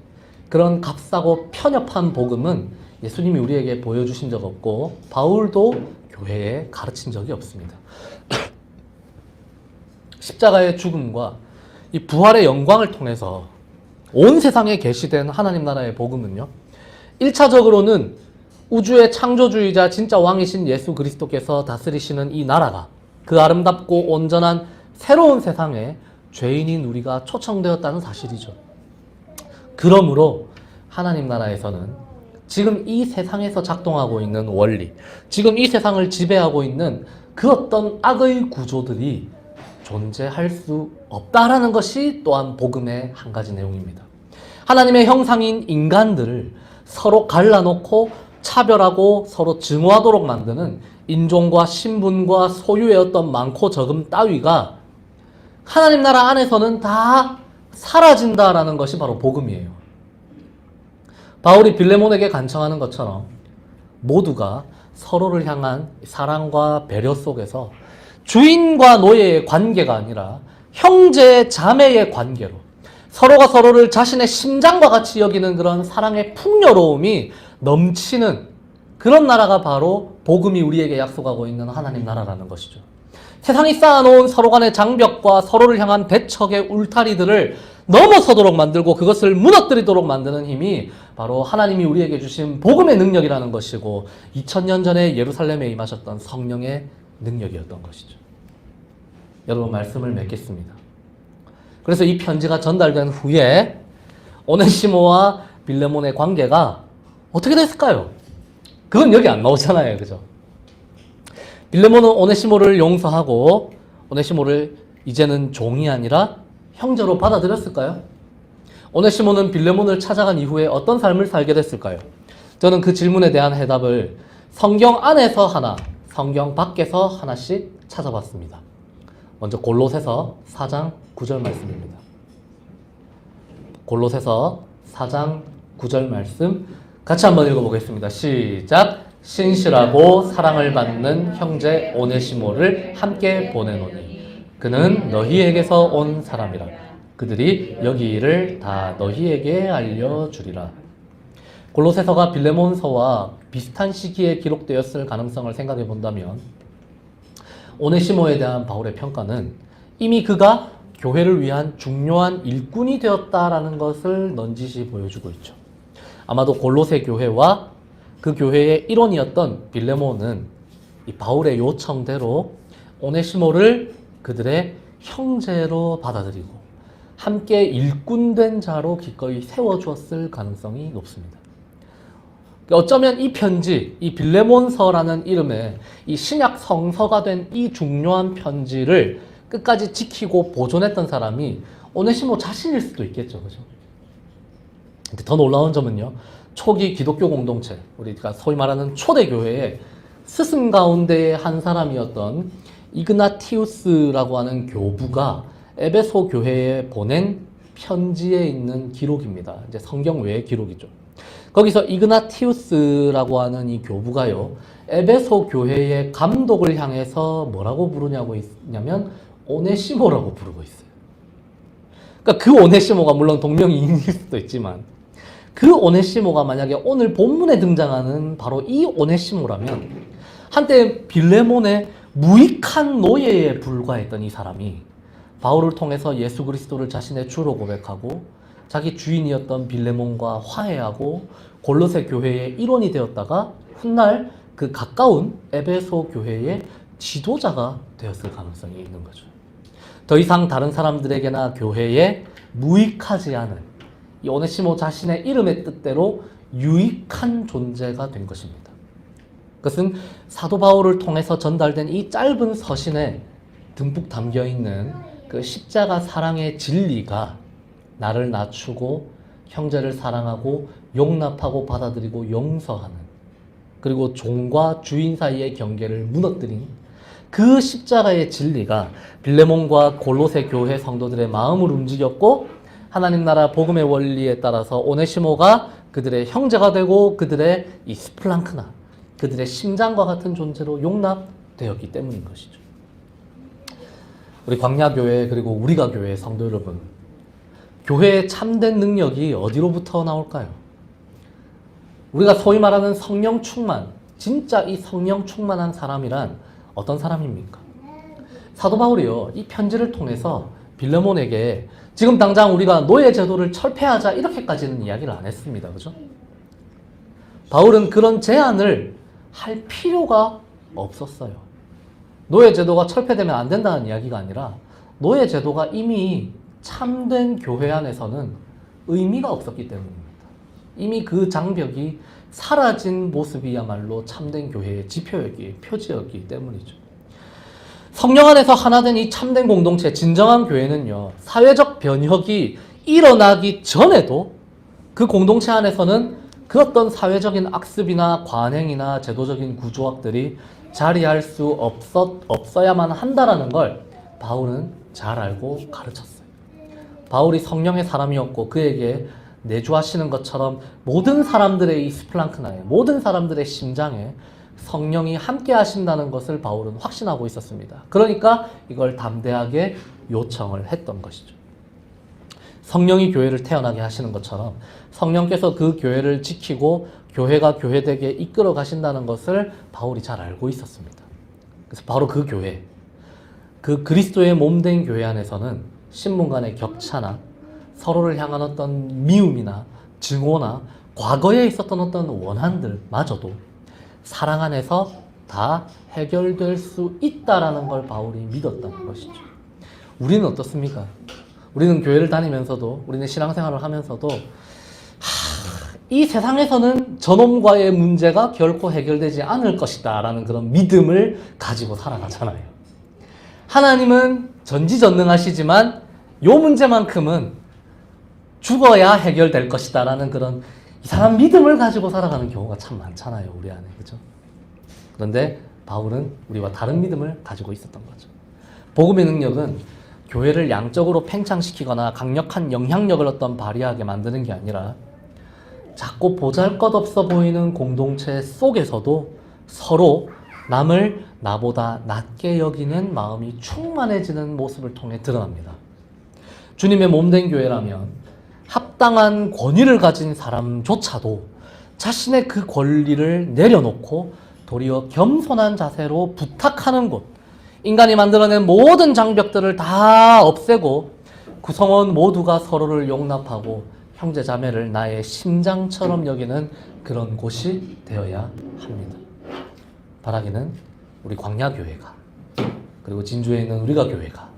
그런 값싸고 편협한 복음은 예수님이 우리에게 보여주신 적 없고 바울도 교회에 가르친 적이 없습니다. 십자가의 죽음과 이 부활의 영광을 통해서 온 세상에 계시된 하나님 나라의 복음은요, 1차적으로는 우주의 창조주의자 진짜 왕이신 예수 그리스도께서 다스리시는 이 나라가 그 아름답고 온전한 새로운 세상에 죄인인 우리가 초청되었다는 사실이죠. 그러므로 하나님 나라에서는 지금 이 세상에서 작동하고 있는 원리, 지금 이 세상을 지배하고 있는 그 어떤 악의 구조들이 존재할 수 없다라는 것이 또한 복음의 한 가지 내용입니다. 하나님의 형상인 인간들을 서로 갈라놓고 차별하고 서로 증오하도록 만드는 인종과 신분과 소유의 어떤 많고 적음 따위가 하나님 나라 안에서는 다 사라진다라는 것이 바로 복음이에요. 바울이 빌레몬에게 간청하는 것처럼 모두가 서로를 향한 사랑과 배려 속에서 주인과 노예의 관계가 아니라 형제 자매의 관계로 서로가 서로를 자신의 심장과 같이 여기는 그런 사랑의 풍요로움이 넘치는 그런 나라가 바로 복음이 우리에게 약속하고 있는 하나님 나라라는 것이죠. 세상이 쌓아놓은 서로 간의 장벽과 서로를 향한 대척의 울타리들을 넘어서도록 만들고 그것을 무너뜨리도록 만드는 힘이 바로 하나님이 우리에게 주신 복음의 능력이라는 것이고 2000년 전에 예루살렘에 임하셨던 성령의 능력이었던 것이죠. 여러분 말씀을 맺겠습니다. 그래서 이 편지가 전달된 후에 오네시모와 빌레몬의 관계가 어떻게 됐을까요? 그건 여기 안 나오잖아요. 그죠? 빌레몬은 오네시모를 용서하고 오네시모를 이제는 종이 아니라 형제로 받아들였을까요? 오네시모는 빌레몬을 찾아간 이후에 어떤 삶을 살게 됐을까요? 저는 그 질문에 대한 해답을 성경 안에서 하나, 성경 밖에서 하나씩 찾아봤습니다. 먼저 골로새서 4장 9절 말씀입니다. 골로새서 4장 9절 말씀 같이 한번 읽어보겠습니다. 시작! 신실하고 사랑을 받는 형제 오네시모를 함께 보내노니 그는 너희에게서 온 사람이라. 그들이 여기 일을 다 너희에게 알려주리라. 골로새서가 빌레몬서와 비슷한 시기에 기록되었을 가능성을 생각해 본다면 오네시모에 대한 바울의 평가는 이미 그가 교회를 위한 중요한 일꾼이 되었다라는 것을 넌지시 보여주고 있죠. 아마도 골로새 교회와 그 교회의 일원이었던 빌레몬은 이 바울의 요청대로 오네시모를 그들의 형제로 받아들이고 함께 일꾼된 자로 기꺼이 세워주었을 가능성이 높습니다. 어쩌면 이 편지, 이 빌레몬서라는 이름의 이 신약 성서가 된 이 중요한 편지를 끝까지 지키고 보존했던 사람이 오네시모 자신일 수도 있겠죠. 그죠? 근데 더 놀라운 점은요, 초기 기독교 공동체, 우리가 소위 말하는 초대교회의 스승 가운데의 한 사람이었던 이그나티우스라고 하는 교부가 에베소 교회에 보낸 편지에 있는 기록입니다. 이제 성경 외의 기록이죠. 거기서 이그나티우스라고 하는 이 교부가요, 에베소 교회의 감독을 향해서 뭐라고 부르냐고 있냐면 오네시모라고 부르고 있어요. 그러니까 그 오네시모가 물론 동명이인일 수도 있지만 그 오네시모가 만약에 오늘 본문에 등장하는 바로 이 오네시모라면 한때 빌레몬의 무익한 노예에 불과했던 이 사람이 바울을 통해서 예수 그리스도를 자신의 주로 고백하고 자기 주인이었던 빌레몬과 화해하고 골로새 교회의 일원이 되었다가 훗날 그 가까운 에베소 교회의 지도자가 되었을 가능성이 있는 거죠. 더 이상 다른 사람들에게나 교회에 무익하지 않은 이 오네시모 자신의 이름의 뜻대로 유익한 존재가 된 것입니다. 그것은 사도 바울을 통해서 전달된 이 짧은 서신에 듬뿍 담겨 있는 그 십자가 사랑의 진리가 나를 낮추고 형제를 사랑하고 용납하고 받아들이고 용서하는, 그리고 종과 주인 사이의 경계를 무너뜨린 그 십자가의 진리가 빌레몬과 골로새 교회 성도들의 마음을 움직였고 하나님 나라 복음의 원리에 따라서 오네시모가 그들의 형제가 되고 그들의 이 스플랑크나 그들의 심장과 같은 존재로 용납되었기 때문인 것이죠. 우리 광야교회 그리고 우리가 교회 성도 여러분, 교회의 참된 능력이 어디로부터 나올까요? 우리가 소위 말하는 성령 충만, 진짜 이 성령 충만한 사람이란 어떤 사람입니까? 사도 바울이요, 이 편지를 통해서 빌레몬에게 지금 당장 우리가 노예 제도를 철폐하자 이렇게까지는 이야기를 안 했습니다. 그죠? 바울은 그런 제안을 할 필요가 없었어요. 노예 제도가 철폐되면 안 된다는 이야기가 아니라 노예 제도가 이미 참된 교회 안에서는 의미가 없었기 때문입니다. 이미 그 장벽이 사라진 모습이야말로 참된 교회의 지표였기, 표지였기 때문이죠. 성령 안에서 하나된 이 참된 공동체, 진정한 교회는요, 사회적 변혁이 일어나기 전에도 그 공동체 안에서는 그 어떤 사회적인 악습이나 관행이나 제도적인 구조학들이 자리할 수 없어야만 한다라는 걸 바울은 잘 알고 가르쳤어요. 바울이 성령의 사람이었고 그에게 내주하시는 것처럼 모든 사람들의 이 스플랑크나에, 모든 사람들의 심장에 성령이 함께 하신다는 것을 바울은 확신하고 있었습니다. 그러니까 이걸 담대하게 요청을 했던 것이죠. 성령이 교회를 태어나게 하시는 것처럼 성령께서 그 교회를 지키고 교회가 교회되게 이끌어 가신다는 것을 바울이 잘 알고 있었습니다. 그래서 바로 그 교회, 그 그리스도의 몸된 교회 안에서는 신분 간의 격차나 서로를 향한 어떤 미움이나 증오나 과거에 있었던 어떤 원한들마저도 사랑 안에서 다 해결될 수 있다라는 걸 바울이 믿었다는 것이죠. 우리는 어떻습니까? 우리는 교회를 다니면서도, 우리는 신앙생활을 하면서도 이 세상에서는 저놈과의 문제가 결코 해결되지 않을 것이다 라는 그런 믿음을 가지고 살아가잖아요. 하나님은 전지전능하시지만 요 문제만큼은 죽어야 해결될 것이다 라는 그런 이상한 믿음을 가지고 살아가는 경우가 참 많잖아요, 우리 안에. 그죠? 그런데 바울은 우리와 다른 믿음을 가지고 있었던 거죠. 복음의 능력은 교회를 양적으로 팽창시키거나 강력한 영향력을 어떤 발휘하게 만드는 게 아니라 작고 보잘것없어 보이는 공동체 속에서도 서로 남을 나보다 낮게 여기는 마음이 충만해지는 모습을 통해 드러납니다. 주님의 몸된 교회라면 합당한 권위를 가진 사람조차도 자신의 그 권리를 내려놓고 도리어 겸손한 자세로 부탁하는 곳, 인간이 만들어낸 모든 장벽들을 다 없애고 구성원 모두가 서로를 용납하고 형제자매를 나의 심장처럼 여기는 그런 곳이 되어야 합니다. 바라기는 우리 광야교회가, 그리고 진주에 있는 우리가 교회가,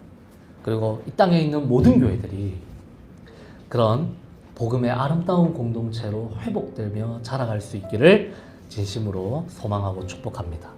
그리고 이 땅에 있는 모든 교회들이 그런 복음의 아름다운 공동체로 회복되며 자라갈 수 있기를 진심으로 소망하고 축복합니다.